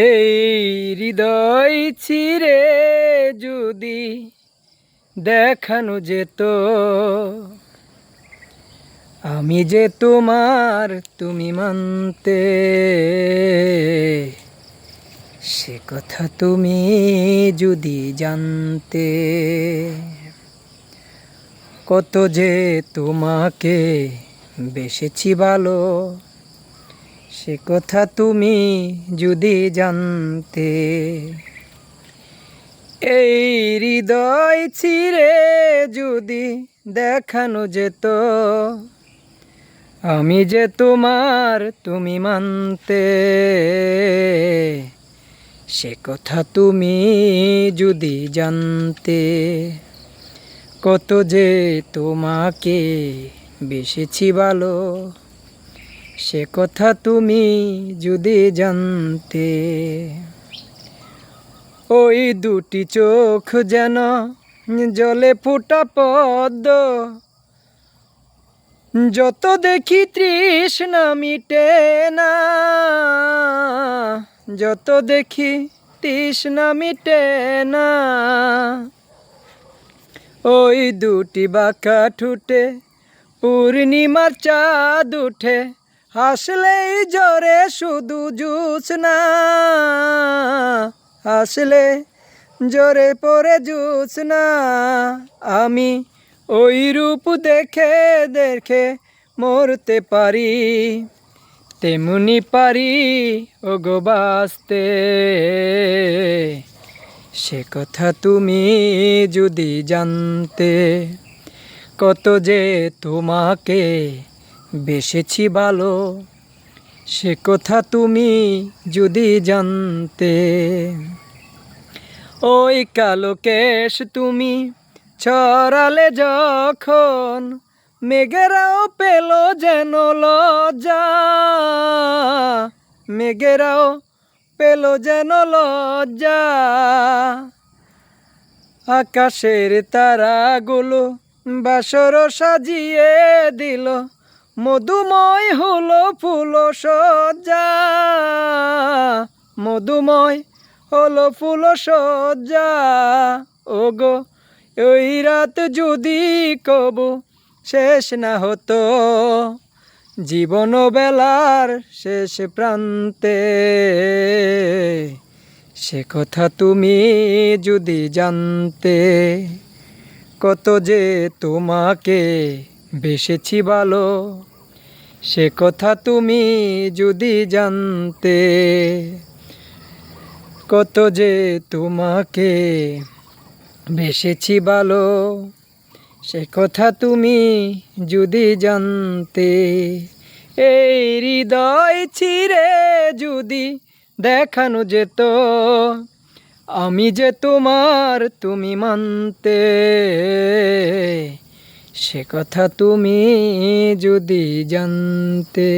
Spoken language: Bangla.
এই হৃদয় ছিঁড়ে যদি দেখানো যেত আমি যে তোমার তুমি মানতে, সে কথা তুমি যদি জানতে। কত যে তোমাকে বেসেছি ভালো, সে কথা তুমি যদি জানতে। এই হৃদয় ছিঁড়ে যদি দেখানো যেত আমি যে তোমার তুমি মানতে, সে কথা তুমি যদি জানতে। কত যে তোমাকে বেসেছি ভালো, সে কথা তুমি যদি জানতে। ওই দুটি চোখ যেন জলে ফোটা পদ্ম, যত দেখি তৃষ্ণা মিটে না, যত দেখি তৃষ্ণা মিটে না। ওই দুটি বাঁকা ঠোঁটে পূর্ণিমার চাঁদ উঠে, হাসলেই জোরে শুধু জোছনা, হাসলে জোরে পড়ে জোছনা। আমি ওই রূপ দেখে দেখে মরতে পারি, তেমনি পারি ওগো বাঁচতে। সে কথা তুমি যদি জানতে। কত যে তোমাকে বেসেছি ভালো, সে কথা তুমি যদি জানতে। ওই কালো কেশ তুমি ছড়ালে যখন, মেঘেরাও পেল যেন লজ্জা, মেঘেরাও পেল যেন লজ্জা। আকাশের তারাগুলো বাসর সাজিয়ে দিল, মধুময় হলো ফুল সজ্জা, মধুময় হলো ফুল সজ্জা। ওগো ওই রাত যদি কবু শেষ না হতো, জীবন বেলার শেষ প্রান্তে, সে কথা তুমি যদি জানতে। কত যে তোমাকে বেসেছি ভালো, সে কথা তুমি যদি জানতে। কত যে তোমাকে বেসেছি ভালো, সে কথা তুমি যদি জানতে। এই হৃদয় ছিঁড়ে যদি দেখানো যেত আমি যে তোমার তুমি মানতে, সে কথা তুমি যদি জানতে।